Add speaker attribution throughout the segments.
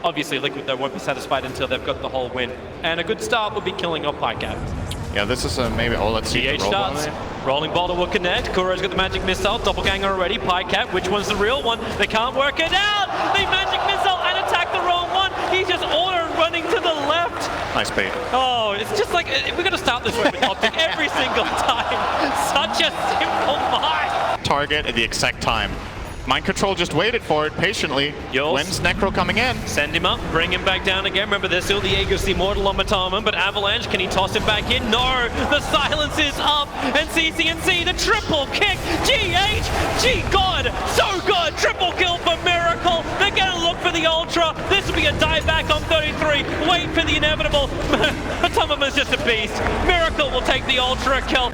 Speaker 1: Obviously, Liquid though won't be satisfied until they've got the whole win. And a good start would be killing off Pycat.
Speaker 2: Yeah, this is maybe. Oh, let's see.
Speaker 1: TI8 starts. Rolling boulder will connect. Kuro's got the magic missile. Doppelganger already. Pycat, which one's the real one? They can't work it out. They magic missile and attack the wrong one. He's just auto running to the left.
Speaker 2: Nice bait.
Speaker 1: Oh, it's just like we're gonna start this way with Optic every single time. Such a simple fight.
Speaker 2: Target at the exact time. Mind Control just waited for it patiently. Wins Necro coming in.
Speaker 1: Send him up, bring him back down again. Remember, there's still the Aegis, the Immortal on Matama, but Avalanche, can he toss him back in? No! The silence is up, and CCNC, the triple kick! GH! Gee God! So good! Triple kill for Miracle! They're gonna look for the Ultra! This will be a dive back on 33! Wait for the inevitable! Matama's just a beast! Miracle will take the Ultra kill!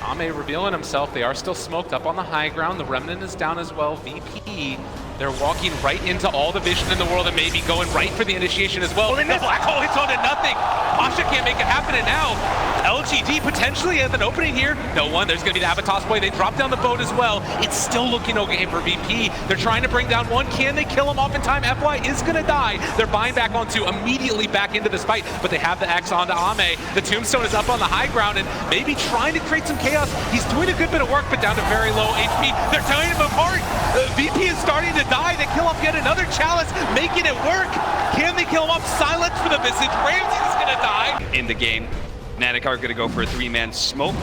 Speaker 3: Ame revealing himself. They are still smoked up on the high ground. The Remnant is down as well. VP, they're walking right into all the vision in the world and maybe going right for the initiation as well. The black hole hits onto nothing. Pasha can't make it happen, and now LGD potentially has an opening here. No one. There's going to be the Avatos play. They drop down the boat as well. It's still looking okay for VP. They're trying to bring down one. Can they kill him off in time? FY is going to die. They're buying back onto immediately back into this fight, but they have the X onto Ame. The Tombstone is up on the high ground and maybe trying to create some chaos. He's doing a good bit of work, but down to very low HP. They're tearing him apart. VP is starting to die. They kill off yet another Chalice, making it work. Can they kill him off? Silence for the Visage. Ramsey's going to die.
Speaker 4: In the game, Fnatic are going to go for a 3-man smoke.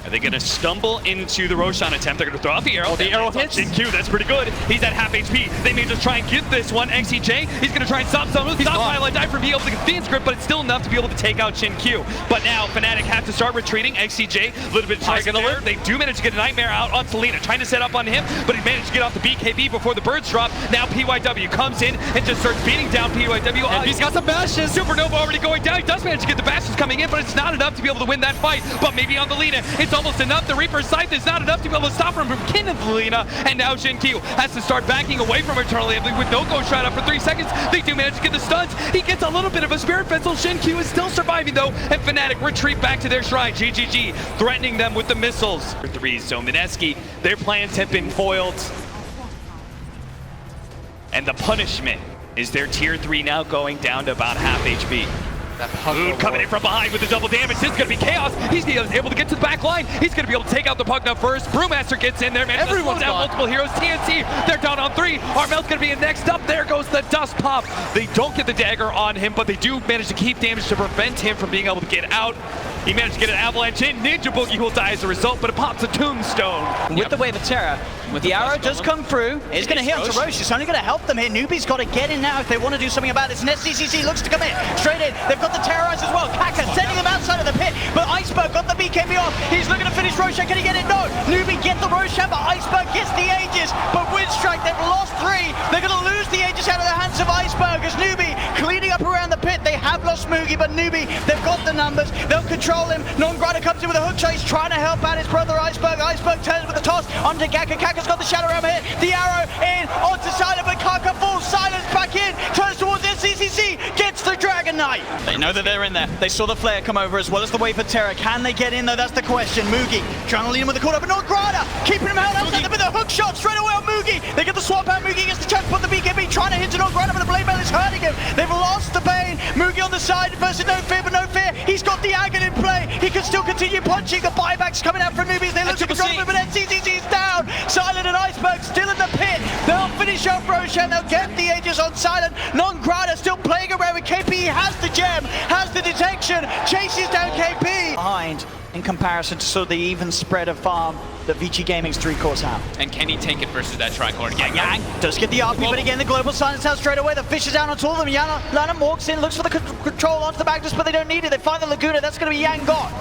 Speaker 4: Are they going to stumble into the Roshan attempt? They're going to throw out the arrow.
Speaker 1: The arrow hits.
Speaker 4: Q, that's pretty good. He's at half HP. They may just try and get this one. XCJ, he's going to try and stop someone. Stop Highlight Die for being able to get the script, but it's still enough to be able to take out Shin Q. But now Fnatic have to start retreating. XCJ, a little bit of target alert. They do manage to get a Nightmare out on Selena, trying to set up on him, but he managed to get off the BKB before the birds drop. Now PYW comes in and just starts beating down PYW.
Speaker 1: And he's got some bashes.
Speaker 4: Supernova already going down. He does manage to get the bashes coming in, but it's not enough to be able to win that fight. But maybe on the Lina, it's almost enough. The Reaper's Scythe is not enough to be able to stop him from killing the Lina. And now Shin Q has to start backing away from Eternally with no go shot up for 3 seconds. They do manage to get the stuns. He gets a little bit of a Spirit Vessel. Shin Q is still surviving though, and Fnatic retreat back to their shrine. GGG threatening them with the missiles. For 3, so Mineski, their plans have been foiled. And the punishment is their tier 3 now going down to about half HP. Moon coming in from behind with the double damage. This is going to be chaos. He's able to get to the back line. He's going to be able to take out the Pugna first. Brewmaster gets in there, man. Everyone's down multiple heroes. TNT, they're down on 3. Armel's going to be in next up. There goes the dust pop. They don't get the dagger on him, but they do manage to keep damage to prevent him from being able to get out. He managed to get an avalanche in. Ninja Boogie will die as a result, but it pops a tombstone.
Speaker 5: With the Wave of Terror, the arrow does come through. It's going to hit onto Roche. It's only going to help them here. Newbie's got to get in now if they want to do something about it. Nest CCC looks to come in. Straight in. They've got the Terrorize as well. Kaka sending them outside of the pit, but Iceberg got the BKB off. He's looking to finish Roshan. Can he get it? No. Newbie get the Roshan, but Iceberg gets the Aegis. But Windstrike, they've lost 3. They're going to lose the Aegis out of the hands of Iceberg as Newbie cleaning up around the pit. They have lost Moogie, but Newbie, they've got the numbers. They'll control him. Non-Grider comes in with a hook shot. He's trying to help out his brother Iceberg. Iceberg turns with the toss onto Kaka. Kaka's got the shadow ram hit. The arrow in onto Silent, but Kaka falls. Silence back in. Turns towards SCCC. Gets the Dragon Knight. They know that they're in there. They saw the flare come over as well as the Wave of Terror. Can they get in though? That's the question. Moogie trying to lead him with the corner, but Non-Grider keeping him held outside with a hook shot straight away on Moogie. They get the swap out. Moogie gets the chance to put the BKB, trying to hit to Non-Grider, but the blade mail is hurting him. They've lost the Bane. Moogie on the side versus No Fear, but No Fear. He's got the Agon in play. He can still continue punching. The buybacks coming out from Newbies. They look to control him, but NCCC is down. Silent and Iceberg still in the pit. They'll finish off Roshan. They'll get the Aegis on Silent. Non-Grider still playing around with KP. He has the gem, has the detection, chases down KP. Behind in comparison to sort of the even spread of farm that Vici Gaming's 3-course have.
Speaker 4: And can he take it versus that tricord again?
Speaker 5: Yang does get the RP, but again the global silence out straight away. The fish is down on all of them. Lanham walks in, looks for the control onto the Magnus, but they don't need it. They find the Laguna. That's going to be Yang got.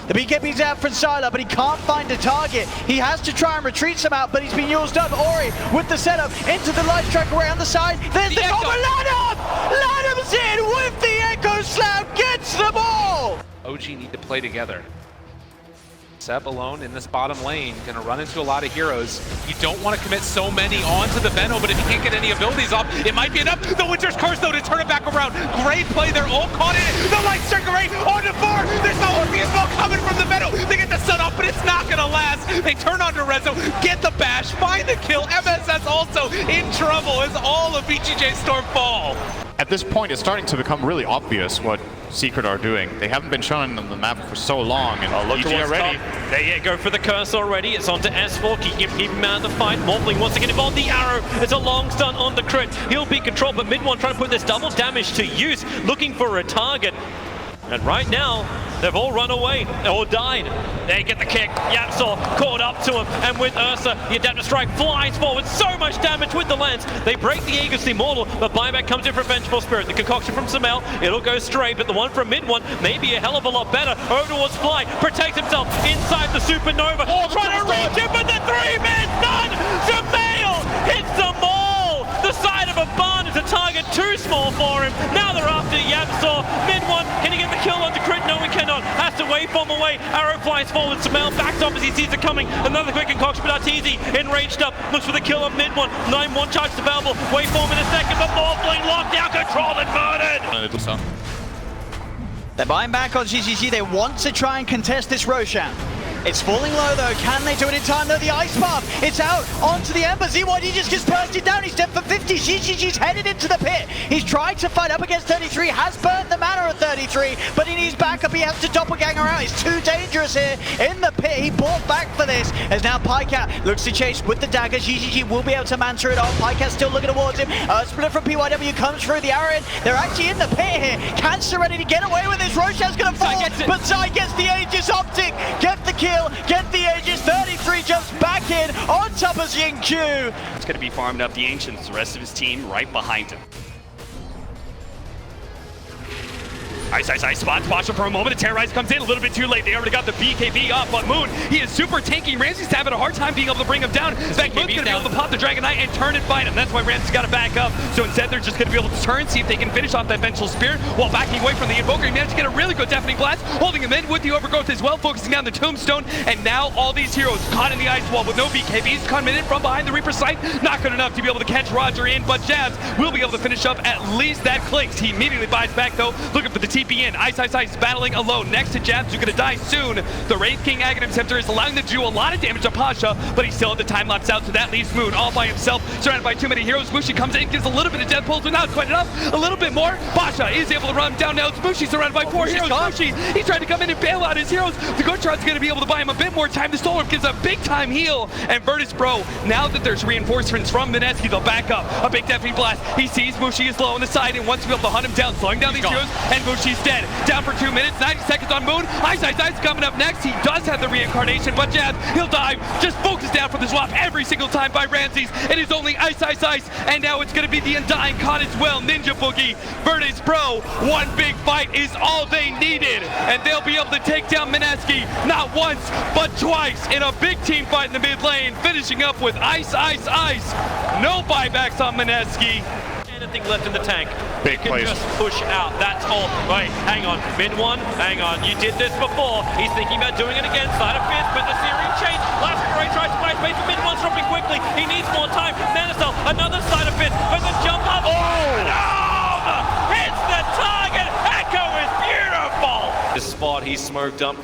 Speaker 5: The BKB's out from Sylar, but he can't find a target. He has to try and retreat somehow, but he's been used up. Ori with the setup into the life track around the side. There's the goal, Lanham! Lanham's in with the Echo Slam, gets the ball!
Speaker 3: OG need to play together. Seb alone in this bottom lane, gonna run into a lot of heroes. You don't want to commit so many onto the Venom, but if you can't get any abilities off, it might be enough. The Winter's Curse though to turn it back around. Great play, they're all caught in it. The Light Strike Array onto 4. There's no Orpheus ball coming from the Venom. They get the sun off, but it's not gonna last. They turn onto red zone, get the bash, find the kill. MSS also in trouble as all of BGJ Storm fall.
Speaker 2: At this point, it's starting to become really obvious what Secret are doing. They haven't been shown on the map for so long, and
Speaker 1: Look
Speaker 2: EG are ready.
Speaker 1: They go for the curse already. It's on to S4. Keep him out of the fight. Morphling wants to get involved. The arrow. It's a long stun on the crit. He'll be controlled, but mid one trying to put this double damage to use, looking for a target. And right now, they've all run away or died. They get the kick. Yapsor caught up to him. And with Ursa, the Adaptive Strike flies forward. So much damage with the lance. They break the Aegis Immortal, but buyback comes in for Vengeful Spirit. The concoction from Samel, it'll go straight, but the one from mid one may be a hell of a lot better. Over towards Fly, protects himself inside the Supernova. Trying to reach him, but the 3-man stun! Samel hits them all! The side of a barn is a target too small for him. Now they're after Yapsor. Mid one, can he get the kill onto crit? No, he cannot. Has to waveform away. Arrow flies forward. Samel backs off as he sees it coming. Another quick concoction, but Arteezy enraged up. Looks for the kill on mid one. 9-1 charge available. Waveform in a second, but Morphling locked down, controlled and murdered.
Speaker 5: They're buying back on GGG. They want to try and contest this Roshan. It's falling low though. Can they do it in time though? The ice path. It's out onto the Ember. ZYD just gets bursted down. He's dead for 50. GGG's headed into the pit. He's trying to fight up against 33. Has burnt the mana at 33, but he needs backup. He has to doppelganger out. He's too dangerous here in the pit. He bought back for this. As now Pycat looks to chase with the dagger. GGG will be able to mantra it off. Pycat still looking towards him. Split from PYW comes through the arrow in. They're actually in the pit here. Cancer ready to get away with this. Roshan's gonna fall, but Zai gets the Aegis Optic. Get the kill. Get the Aegis. 33 jumps back in on top of Xingqiu.
Speaker 4: It's going to be farming up the Ancients, the rest of his team right behind him. Ice, spot Basha for a moment. The Terrorize comes in a little bit too late. They already got the BKB up on Moon. He is super tanky. Ramsey's having a hard time being able to bring him down. Moon's going to be able to pop the Dragon Knight and turn and fight him. That's why Ramsey's got to back up. So instead, they're just going to be able to turn, see if they can finish off that Vengeful Spirit while backing away from the Invoker. He managed to get a really good Deafening Blast, holding him in with the Overgrowth as well, focusing down the Tombstone. And now all these heroes caught in the Ice Wall with no BKBs coming in from behind the Reaper sight. Not good enough to be able to catch Roger in, but Jabs will be able to finish up at least that Clinks. He immediately buys back though, looking for the TP in. Ice, battling alone next to Jabs, who's going to die soon. The Wraith King Aghanim Scepter is allowing them to do a lot of damage to Pasha, but he still had the time lapse out, so that leaves Moon all by himself, surrounded by too many heroes. Mushi comes in, gives a little bit of death pulls, but not quite enough. A little bit more. Pasha is able to run him down now. It's Mushi surrounded by 4 heroes. Mushi, he's trying to come in and bail out his heroes. The Gotrot's going to be able to buy him a bit more time. The Solar gives a big time heal, and Virtus Pro, now that there's reinforcements from Mineski, they'll back up. A big Deafening Blast. He sees Mushi is low on the side and wants to be able to hunt him down, slowing down these heroes, and Mushi's dead. Down for 2 minutes, 90 seconds on Moon. Ice coming up next. He does have the reincarnation, but Jab, he'll dive. Just focus down for the swap every single time by Ramses. It is only Ice, and now it's going to be the Undying caught as well. Ninja Boogie, Virtus Pro, one big fight is all they needed, and they'll be able to take down Mineski not once, but twice in a big team fight in the mid lane, finishing up with Ice. No buybacks on Mineski.
Speaker 1: Anything left in the tank.
Speaker 2: Big plays.
Speaker 1: Just push out. That's all. Wait, hang on. Mid one, hang on. You did this before. He's thinking about doing it again. Side of fifth, but the series change. Last Ray tries to find space, but mid one's dropping quickly. He needs more time. Nanocell, another side of fifth, but the jump up. Hits the target. Echo is beautiful. This spot, he's smoked up.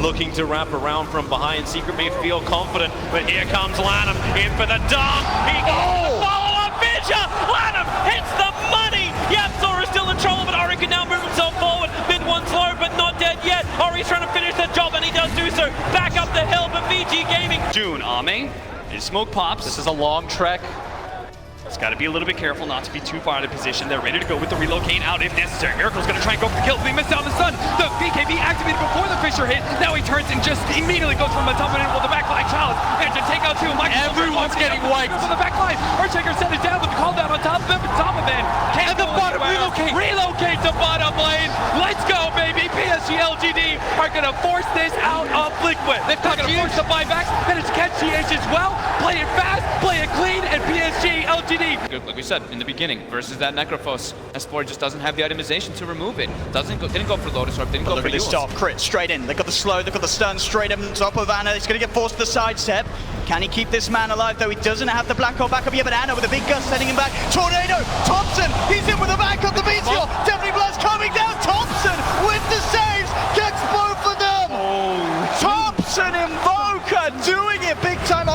Speaker 1: Looking to wrap around from behind. Secret may feel confident, but here comes Lanham in for the dump. He gets the follow-up vision. Lanham hits the money. Yapsor is still in trouble, but Ori can now move himself forward. Mid one slow, but not dead yet. Ori's trying to finish the job, and he does do so. Back up the hill, but VG Gaming.
Speaker 4: June, Ame, his smoke pops.
Speaker 3: This is a long trek.
Speaker 4: It's got to be a little bit careful not to be too far out of position. They're ready to go with the relocate out if necessary. Miracle's going to try and go for the kill. He missed out on the stun. The BKB activated before the Fisher hit. Now he turns and just immediately goes from the top of it with the backline challenge. And to take out two.
Speaker 3: Everyone's getting wiped.
Speaker 4: From the backline. Earthshaker set it down with the call down on top of him. But top of it.
Speaker 3: And the bottom relocate to bottom lane. Let's go, baby. PSG LGD are going to force this out of Liquid. They're going to force the buybacks. And it's catch TH as well. Play it fast, play it clean, and PSG LGD.
Speaker 6: Like we said in the beginning, versus that Necrophos, S4 just doesn't have the itemization to remove it. Didn't go for Lotus Orb, didn't go for
Speaker 5: Look at this stop, crit straight in. They've got the slow, they've got the stun straight on top of Anna. He's going to get forced to the sidestep. Can he keep this man alive though? He doesn't have the Black Hole backup yet, but Anna with a big gust sending him back. Tornado, Thompson, he's in with the backup, the Meteor. Definitely Blast coming down. Thompson with the saves, gets both of them. Thompson Invoker doing it big time.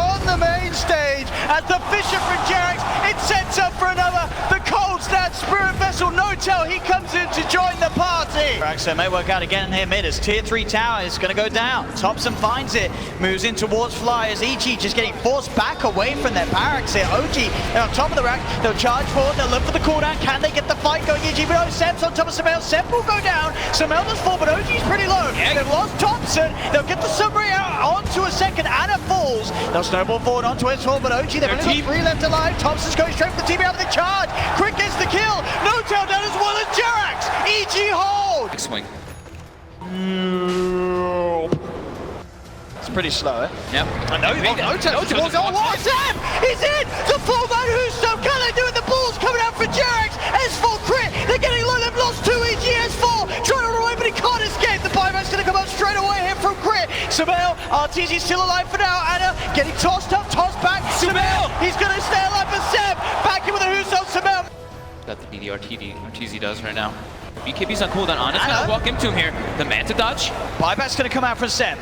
Speaker 5: as the Fisher from Jerax, it sets up for another. The cold snap Spirit Vessel, no tell, he comes in to join the party. So it may work out again here mid as tier 3 tower is going to go down. Thompson finds it, moves in towards Flyers. EG just getting forced back away from their barracks here. OG, they're on top of the rack, they'll charge forward, they'll look for the cooldown. Can they get the fight going? EG, but no, Seb's on top of Samel. Seb will go down. Samel does fall, but OG's pretty low. They've lost Thompson. They'll get the submarine out onto a second. Anna falls. They'll snowball forward onto his fall, but OG, they've only got 3 left alive. Thompson's going straight for the TB out of the charge. Quick gets the kill. No tail down as well as Jerax. EG hold.
Speaker 6: Big swing.
Speaker 5: It's pretty slow, eh?
Speaker 6: Yep.
Speaker 5: No tail. What's him? He's in. The full man who's so can they do it? The ball's coming out for Jerax. S4 crit. They're getting low. They've lost 2 EG. S4 trying to run away, but he can't escape. The buyback's going to come up straight away here from crit. Samel, RTZ's still alive for now. Anna getting tossed up, tossed back. Samel, he's going to stay alive for Seb. Back in with a Huso. Samel.
Speaker 6: Got the DD RTZ does right now. BKB's on cooldown. Anna's gonna walk into him here. The Manta dodge.
Speaker 5: Buyback's going to come out from Seb.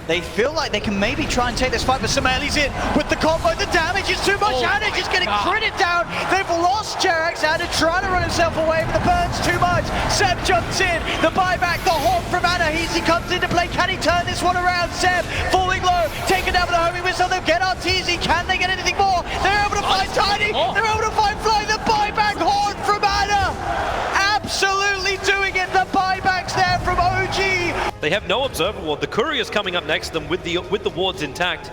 Speaker 5: They feel like they can maybe try and take this fight, but Sameli's in with the combo. The damage is too much. Anna just getting critted down. They've lost Jerax. Anna trying to run himself away, but the burn's too much. Seb jumps in. The buyback, the hawk from Anna. He comes into play. Can he turn this one around? Seb falling low, taken down with the homing missile. They'll get RTZ. Can they get anything more? They're able to find Tiny. They're able to find Fly. The buyback horn from Anna. Absolutely doing it. The buyback's there from OG.
Speaker 1: They have no observer ward. The courier's coming up next to them with the wards intact.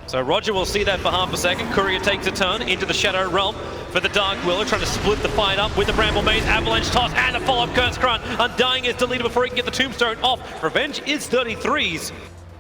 Speaker 1: So Roger will see that for half a second. Courier takes a turn into the Shadow Realm for the Dark Willow, trying to split the fight up with the Bramble Maze, Avalanche toss, and a follow-up Curse Grunt. Undying is deleted before he can get the Tombstone off. Revenge is 33s.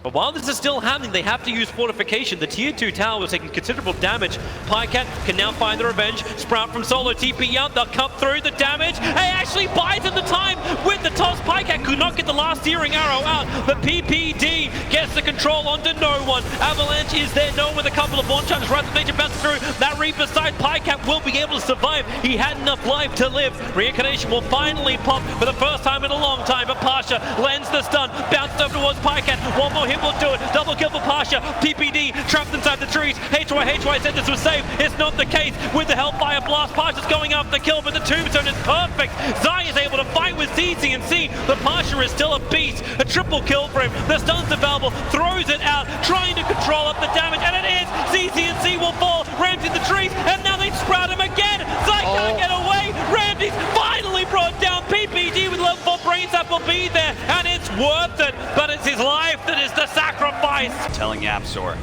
Speaker 1: But while this is still happening, they have to use fortification. The tier 2 tower was taking considerable damage. Pycat can now find the revenge. Sprout from solo TP out. They'll cut through the damage. Hey, actually buys in the time with the toss. Pycat could not get the last searing arrow out, but PPD gets the control onto no one. Avalanche is there, no with a couple of launch charges. Right, the nature bounces through. That Reaper side, Pycat will be able to survive. He had enough life to live. Reincarnation will finally pop for the first time in a long time, but Pasha lends the stun. Bounced over towards Pycat. One more hit will do it. Double kill for Pasha. PPD trapped inside the trees. HY said this was safe. It's not the case with the Hellfire Blast. Pasha's going after the kill, but the Tombstone is perfect. Zai is able to fight with CC&C. The Pasha is still a beast. A triple kill for him. The stun's available. Throws it out, trying to control up the damage, and it is. CC&C will fall. Ramsey the trees, and now they sprout him again. Zai can't get away. Ramsey's finally brought down. PPD with level 4 brain sap will be there, and it's worth it, but it's his life that is the sacrifice.
Speaker 4: Telling Yapzor.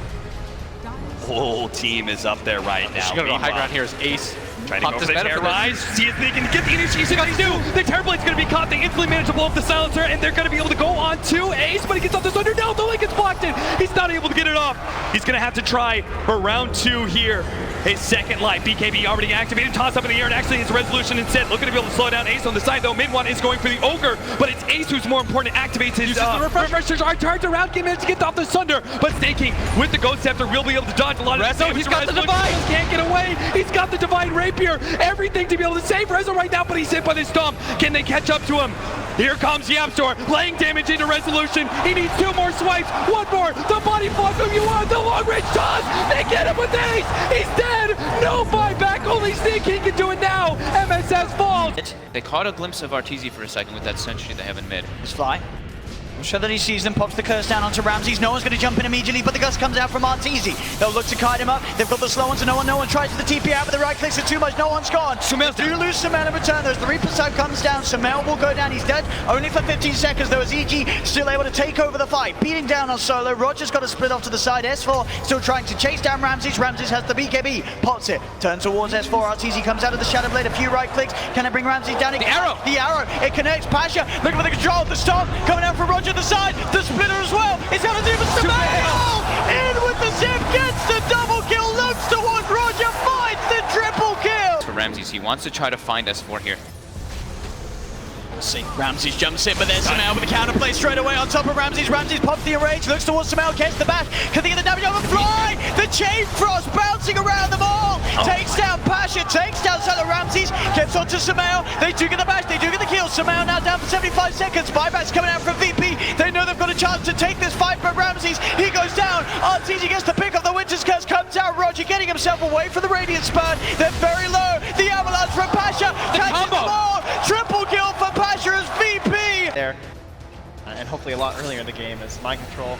Speaker 4: Whole team is up there right now.
Speaker 3: She's gonna go high ground here as Ace.
Speaker 4: Trying to go for the terrorize. See if they can get the initiation. They do. The Terrorblade's going to be caught. They instantly manage to blow up the silencer, and they're going to be able to go on to Ace, but he gets off this under. No, the link gets blocked in. He's not able to get it off. He's going to have to try for round 2 here. His second life. BKB already activated. Toss up in the air, and actually his resolution instead. Looking to be able to slow down Ace on the side, though. Mid one is going for the Ogre, but it's Ace who's more important. Activates his refreshers. Are turned around. He managed to get off the Sunder, but Staking with the Ghost Scepter will be able to dodge a lot of
Speaker 3: Rezo, he's got the Divine.
Speaker 4: Can't get away. He's got the Divine Rapier. Everything to be able to save Rezo right now, but he's hit by the Stomp. Can they catch up to him? Here comes Yapzor, laying damage into Resolution. He needs 2 more swipes. 1 more. The body block from Yuan. The long range toss. They get him with Ace. He's dead. No buyback. Only Sneak King can do it now. MSS falls.
Speaker 6: They caught a glimpse of RTZ for a second with that sentry they have in mid.
Speaker 5: It's Fly. I'm sure that he sees them, pops the curse down onto Ramses. No one's going to jump in immediately, but the gust comes out from Arteezy. They'll look to kite him up. They've got the slow ones, and no one tries the TP out with the right clicks. It's too much. No one's gone. Sumel's do lose Samel in return. There's the Reaper side comes down. Samel will go down. He's dead. Only for 15 seconds, though, as EG still able to take over the fight. Beating down on solo. Roger's got to split off to the side. S4 still trying to chase down Ramses. Ramses has the BKB. Pots it. Turns towards S4. Arteezy comes out of the Shadow Blade. A few right clicks. Can it bring Ramses down? The arrow. It connects. Pasha looking for the control. The stop coming out from Roger the side. The splitter as well. It's out to do for Samel. In with the zip. Gets the double kill. Looks towards Roger. Finds the triple kill.
Speaker 6: For Ramses, he wants to try to find S4 here.
Speaker 5: See, Ramses jumps in, but there's Samel with the counterplay straight away on top of Ramses. Ramses pops the enrage, looks towards Samel, gets the bash. Can they get the damage on the fly? The chain frost bouncing around them all. Takes down Pasha, takes down Solo Ramses, gets onto Samel. They do get the bash, they do get the kill. Samel now down for 75 seconds. Buyback's coming out from VP. They know they've got a chance to take this fight, but Ramses, he goes down. RTZ gets the pick of the win. Raptor's Curse comes out. Roger getting himself away from the Radiant Spurt. They're very low. The Avalanche from Pasha. Catches them all. Triple kill for Pasha as VP.
Speaker 7: There. And hopefully a lot earlier in the game as Mind Control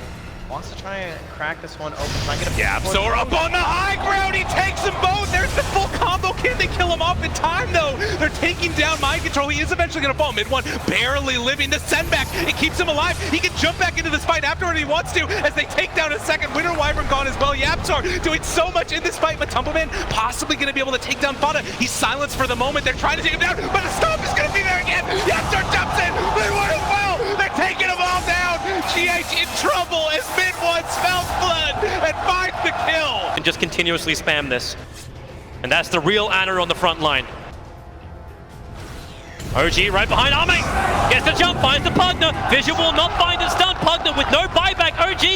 Speaker 7: wants to try and crack this one open. Try and get a
Speaker 3: YapzOr up on the high ground. He takes them both. There's the full combo. Can they kill him off in time, though? They're taking down Mind Control. He is eventually going to fall. Mid one barely living. The send back. It keeps him alive. He can jump back into this fight afterward if he wants to as they take down a second. Winter Wyvern gone as well. YapzOr doing so much in this fight. Matumbaman possibly going to be able to take down Fada. He's silenced for the moment. They're trying to take him down, but the stomp is going to be there again. YapzOr jumps in. They win as well. They're taking them all down. GH in trouble as mid one smells blood and finds the kill.
Speaker 1: And just continuously spam this. And that's the real Ana on the front line. OG right behind Ame. Gets the jump, finds the Pugna. Vision will not find the stun. Pugna with no buyback. OG,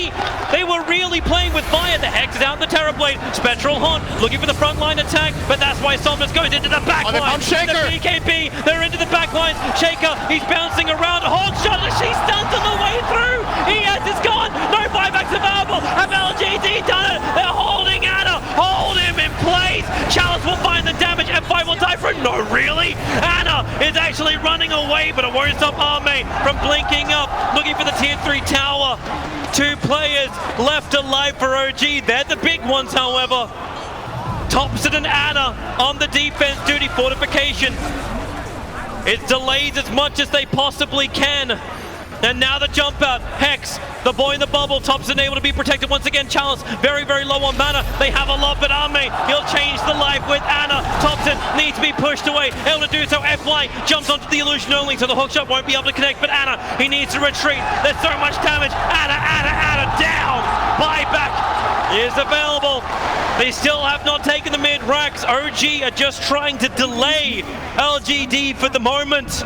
Speaker 1: they were really playing with fire. The Hex is out in the Terrorblade. Spectral Haunt looking for the front line attack, but that's why Somnus goes into the back line.
Speaker 2: Shaker.
Speaker 1: The BKB, they're into the back lines. Shaker, he's bouncing around. Hawk shot, she stuns on the way through. ES is gone. No buybacks available. Have LGD done it? They're holding Ana. Hold him in place. Chalice will find the damage. F5 will die for it. No, really? Ana is actually running away, but it won't stop Ame from blinking up, looking for the tier 3 tower. 2 players left alive for OG. They're the big ones, however. Thompson and Ana on the defense duty. Fortification. It delays as much as they possibly can. And now the jump out. Hex, the boy in the bubble. Thompson able to be protected once again. Chalice very, very low on mana. They have a lot, but Ame, he'll change the life with Ana. Thompson needs to be pushed away. Able to do so. FY jumps onto the illusion only, so the hookshot won't be able to connect. But Ana, he needs to retreat. There's so much damage. Ana down. Buyback is available. They still have not taken the mid racks. OG are just trying to delay LGD for the moment.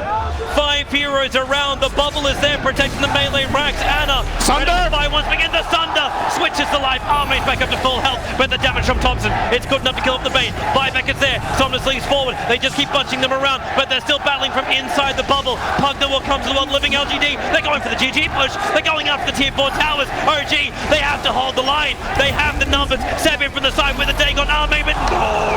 Speaker 1: 5 heroes around. The bubble is there protecting the melee racks. Ana,
Speaker 2: Sunder!
Speaker 1: by once again, the Sunder switches the life. Ame's back up to full health, but the damage from Thompson, it's good enough to kill off the bait. Buyback is there. Somnus leads forward. They just keep bunching them around, but they're still battling from inside the bubble. Pugna will come to the world living LGD. They're going for the GG push. They're going after the tier 4 towers. OG, they have to hold the line. They have the numbers. Seven from the side with a Dagon Ame, but no!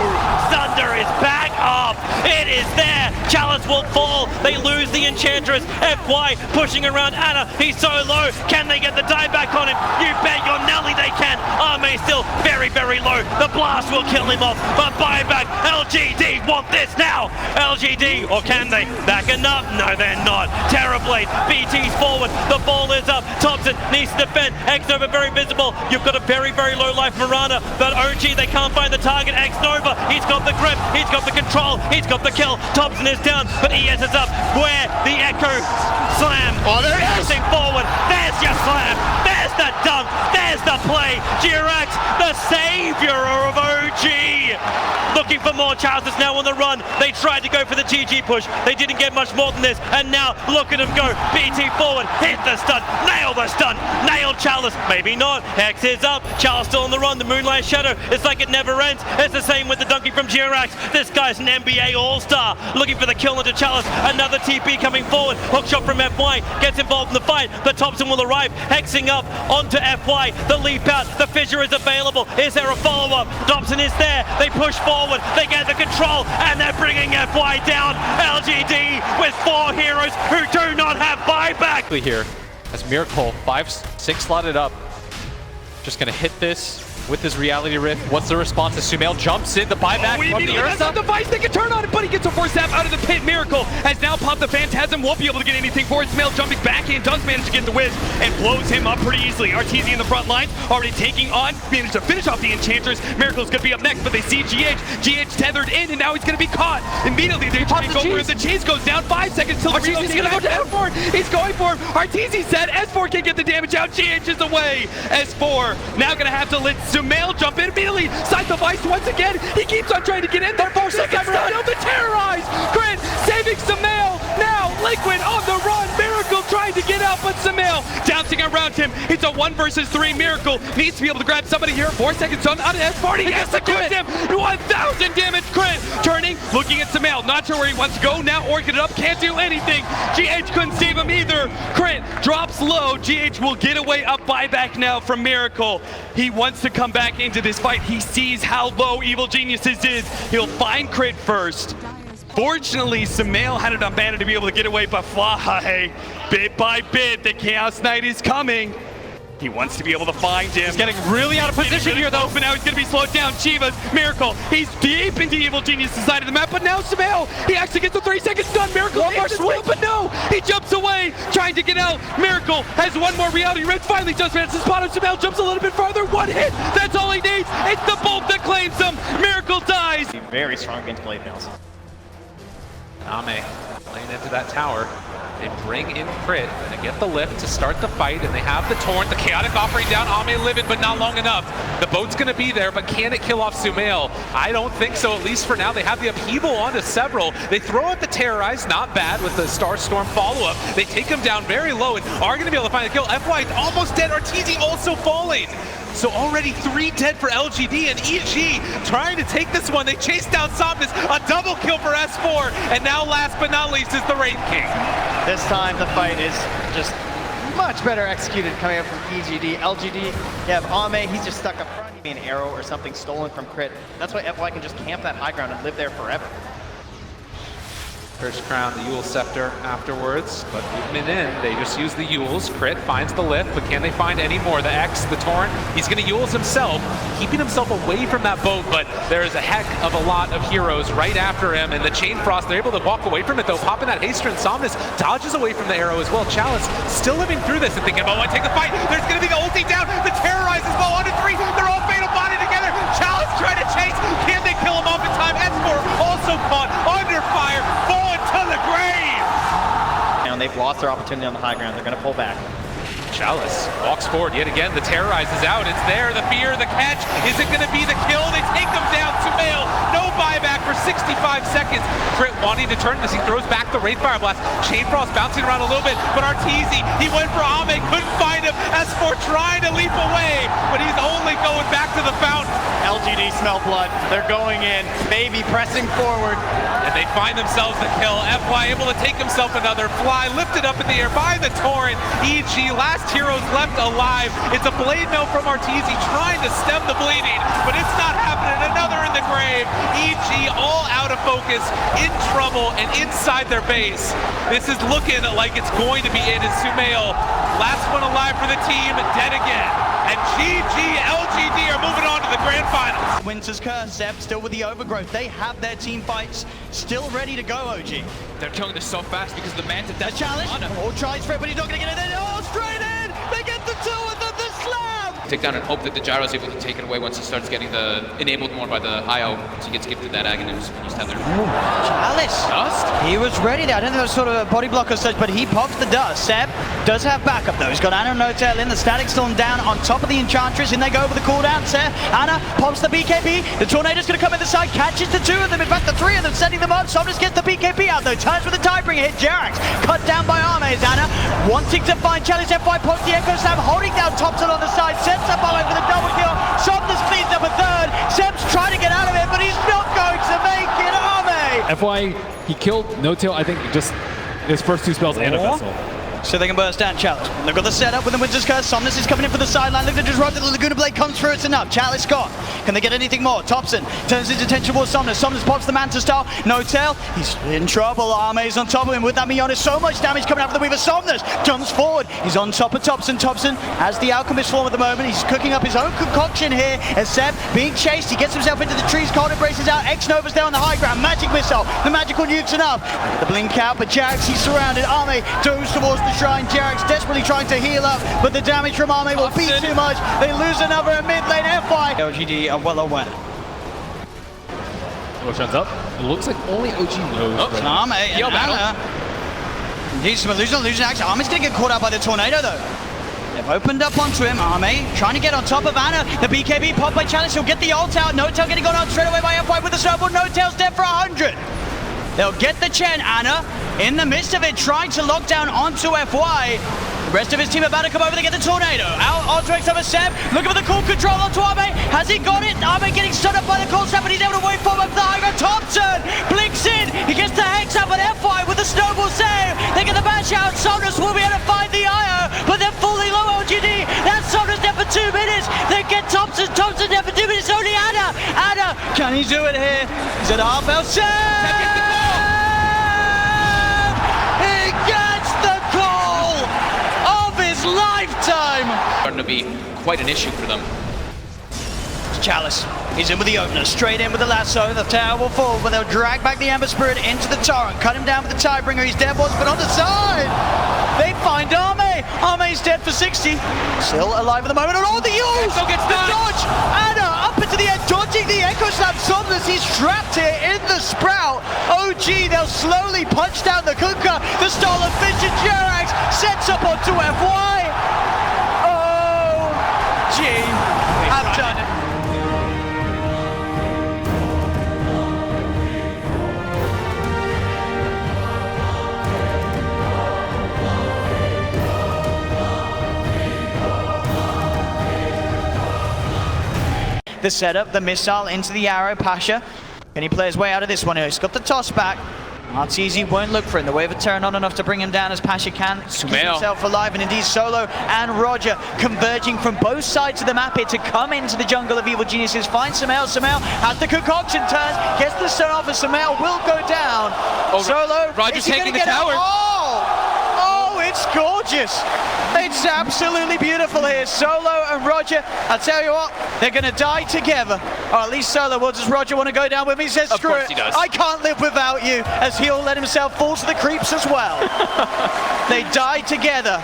Speaker 1: Sunder is back up. It is there. Chalice will fall. They lose the Enchantress. FY pushing around Ana. He's so low. Can they get the dieback on him? You bet your Nelly they can. Ame still very, very low. The blast will kill him off. But buyback. LGD want this now. LGD, or can they? Backing up? No, they're not. Terrorblade. BT's forward. The ball is up. Thompson needs to defend. X-Nova very visible. You've got a very, very low life Mirana. But OG, they can't find the target. X-Nova, he's got the grip. He's got the control. He's got the kill. Thompson is down, but ES is up. Where the Echo slam.
Speaker 2: Oh, there it is.
Speaker 1: Pushing forward. There's your slam. There's the dunk. There's the play. Jirax, the savior of OG. Looking for more. Charles is now on the run. They tried to go for the GG push. They didn't get much more than this. And now look at him go. BT forward. Hit the stun. Nail the stun. Nailed Chalice. Maybe not. Hex is up. Chalice still on the run. The Moonlight Shadow. It's like it never ends. It's the same with the donkey from Jirax. This guy's an NBA All-Star. Looking for the kill into Chalice. Another TP coming forward. Hookshot from FY. Gets involved in the fight. But Thompson will arrive. Hexing up onto FY. The leap out. The fissure is available. Is there a follow-up? Thompson is there. They push forward. They get the control. And they're bringing FY down. LGD with 4 heroes who do not have buyback.
Speaker 8: Here, as Miracle 5-6 slotted up, just gonna hit this with his reality rift. What's the response as Sumail jumps in the buyback from the Ursa?
Speaker 4: That's the device they can turn on it, but he gets a force zap out of the pit. Miracle has now popped the Phantasm, won't be able to get anything for it. Sumail jumping back in, does manage to get the whiz and blows him up pretty easily. RTZ in the front lines, already taking on, managed to finish off the Enchantress. Miracle's gonna be up next, but they see GH. GH tethered in, and now he's gonna be caught. Immediately, they try to go for it. The chase goes down 5 seconds till the RTZ's gonna go down for it. He's going for it. RTZ said S4 can't get the damage out. GH is away. S4 now gonna have to let Sumail jump in immediately. Side device once again. He keeps on trying to get in there. 4 seconds down to terrorize. Grin saving Sumail. Now Liquid on the run. Miracle Sumail trying to get out, but Sumail bouncing around him. It's a 1 versus 3. Miracle needs to be able to grab somebody here. 4 seconds on out of S40. Yes, the crit him. 1,000 damage crit. Turning, looking at Sumail. Not sure where he wants to go now. Orchid it up. Can't do anything. GH couldn't save him either. Crit drops low. GH will get away up buyback now from Miracle. He wants to come back into this fight. He sees how low Evil Geniuses is. He'll find Crit first. Fortunately, Sumail had it on banner to be able to get away, but Fly, bit by bit, the Chaos Knight is coming. He wants to be able to find him. He's getting really out of position here, though. But now he's going to be slowed down. Chivas, Miracle, he's deep into Evil Genius' side of the map, but now Sumail, he actually gets the 3 seconds done. Miracle, one more sweep, but no, he jumps away, trying to get out. Miracle has one more reality rift, finally just managed to spot him. Sumail jumps a little bit farther, 1 hit, that's all he needs. It's the bolt that claims him. Miracle dies.
Speaker 7: Very strong against blade mails.
Speaker 3: Ame laying into that tower. They bring in Crit, and they get the lift to start the fight, and they have the Torrent, the Chaotic offering down, Ame living, but not long enough. The boat's gonna be there, but can it kill off Sumail? I don't think so, at least for now. They have the upheaval onto several. They throw out the Terrorize, not bad with the Starstorm follow-up. They take him down very low and are gonna be able to find the kill. FY almost dead, Arteezy also falling. So already 3 dead for LGD, and EG trying to take this one. They chase down Somnus, a double kill for S4, and now last but not least is the Wraith King.
Speaker 7: This time the fight is just much better executed coming up from EGD. LGD, you have Ame, he's just stuck up front. Maybe an arrow or something stolen from Crit. That's why FY can just camp that high ground and live there forever.
Speaker 3: First crown, the Yule Scepter afterwards, but movement in, they just use the Yules. Crit finds the lift, but can they find any more? The X, the Torrent, he's gonna Yules himself, keeping himself away from that boat, but there is a heck of a lot of heroes right after him, and the Chain Frost, they're able to walk away from it though, popping that Haster, and Somnus dodges away from the arrow as well. Chalice still living through this and thinking about, oh, I take the fight, there's gonna be the ulti down, the Terrorize as well, 1-3, they're all fatal body together, Chalice trying to chase, can they kill him off in time? S4 also caught under fire, falling to the grave!
Speaker 7: And they've lost their opportunity on the high ground, they're gonna pull back.
Speaker 3: Chalice walks forward yet again. The Terrorize is out. It's there. The fear, the catch. Is it going to be the kill? They take him down. Sumail, no buyback for 65 seconds. Crit wanting to turn this. He throws back the Wraith Fire Blast. Chain Frost bouncing around a little bit, but Arteezy, he went for Ame, couldn't find him. S4 trying to leap away, but he's only going back to the fountain.
Speaker 7: LGD smell blood. They're going in. Baby pressing forward.
Speaker 3: And they find themselves the kill. FY able to take himself another. Fly lifted up in the air by the Torrent. EG last heroes left alive. It's a blade mail from Arteezy trying to stem the bleeding, but it's not happening. Another in the grave. EG all out of focus, in trouble, and inside their base. This is looking like it's going to be it as Sumail, last one alive for the team, dead again. And GG LGD are moving on to the grand finals.
Speaker 5: Winter's Curse, Zeb still with the overgrowth. They have their team fights still ready to go, OG.
Speaker 6: They're killing this so fast because the Manta
Speaker 5: The challenge, all tries for it, but he's not going to get it in. Oh, straight in! They get the 2 and then the slam!
Speaker 6: take down and hope that the gyro is able to take it away once he starts getting the enabled more by the IO, so he gets gifted that Aghanim used Tether.
Speaker 5: Chalice!
Speaker 6: Dust?
Speaker 5: He was ready there. I don't think that was sort of a body blocker such, but he pops the dust. Seb does have backup though. He's got Anna and No-Tail in, the Static Storm down on top of the Enchantress, and they go over the cooldown. Seb, Anna pops the BKB. The Tornado's going to come in the side, catches the 2 of them, in fact the 3 of them, setting them up. Somnus gets the BKB out though, turns with the Tidebringer, hit Jerax. Cut down by Armaze. Anna wanting to find Chalice. F5 pops the Echo Slam, holding down Thompson on the side, sets up Armaze for the double kill. Somnus cleans up a 3rd. Seb's trying to get out of it, but he's not going to make it. Armaze!
Speaker 9: FY, he killed No-Tail, I think, just his first 2 spells and a vessel.
Speaker 5: So they can burst down Chalice. They've got the setup with the Winter's Curse. Somnus is coming in for the sideline. Look to disrupt it. The Laguna Blade comes through. It's enough. Chalice gone. Can they get anything more? Thompson turns his attention towards Somnus. Somnus pops the Manta Star. No-Tail. He's in trouble. Armaze on top of him with that Mionis. So much damage coming out of the Weaver. Somnus jumps forward. He's on top of Thompson. Thompson has the Alchemist form at the moment. He's cooking up his own concoction here. As Seb being chased, he gets himself into the trees. Cold embraces out. X-Nova's there on the high ground. Magic Missile. The magical nuke's enough. The blink out, but Jerax, he's surrounded. Arme goes towards the shrine. Jerax desperately trying to heal up, but the damage from Arme will be too much. They lose another in mid lane. FY. LGD are well aware.
Speaker 9: Roshan's up. It looks like only OG knows.
Speaker 5: Oh, Arme and Anna. He's losing action. Arme's going to get caught out by the Tornado though. They've opened up onto him. Arme trying to get on top of Anna. The BKB popped by Chalice. He'll get the ult out. No-Tail getting gone out straight away by F5 with the snowball. No-Tail's dead for 100. They'll get the Chen. Ana, in the midst of it, trying to lock down onto FY. The rest of his team about to come over to get the tornado. Out onto X over Seb, looking for the cool control onto Ame. Has he got it? Ame getting stood up by the cold snap, but he's able to wait for him up the high ground. Thompson blinks in, he gets the hex out, but FY with the snowball save. They get the bash out. Somnus will be able to find the IO, but they're fully low LGD. That's Somnus dead for 2 minutes. They get Thompson. Thompson dead for 2 minutes. Only Ana. Ana, can he do it here? He's at half health. He gets the goal of his lifetime.
Speaker 6: Starting to be quite an issue for them.
Speaker 5: Chalice, he's in with the opener, straight in with the lasso. The tower will fall, but they'll drag back the Ember Spirit into the torrent, cut him down with the Tidebringer. He's dead, but on the side. They find Ame. Ame's dead for 60. Still alive at the moment. And all the use! The dodge! Ana up into the end, dodging the Echo Slam. Somnus, he's trapped here in the Sprout. OG, they'll slowly punch down the Kunkka. The Stolen Fish and Jerax sets up onto FY. OG have done it. The setup, the missile into the arrow. Pasha, can he play his way out of this one here? He's got the toss back. Arteezy won't look for him. The wave of terror not enough to bring him down as Pasha can keep himself alive. And indeed, Solo and Roger converging from both sides of the map here to come into the jungle of Evil Geniuses. Find Sumail. Sumail has the concoction turn, gets the stone off, and Sumail will go down. Solo,
Speaker 6: Roger's taking the tower.
Speaker 5: Oh, it's gorgeous. It's absolutely beautiful here. Solo and Roger, I'll tell you what, they're going to die together. Or at least Solo will. Does Roger want to go down with me? He says, screw it. I can't live without you, as he'll let himself fall to the creeps as well. They die together.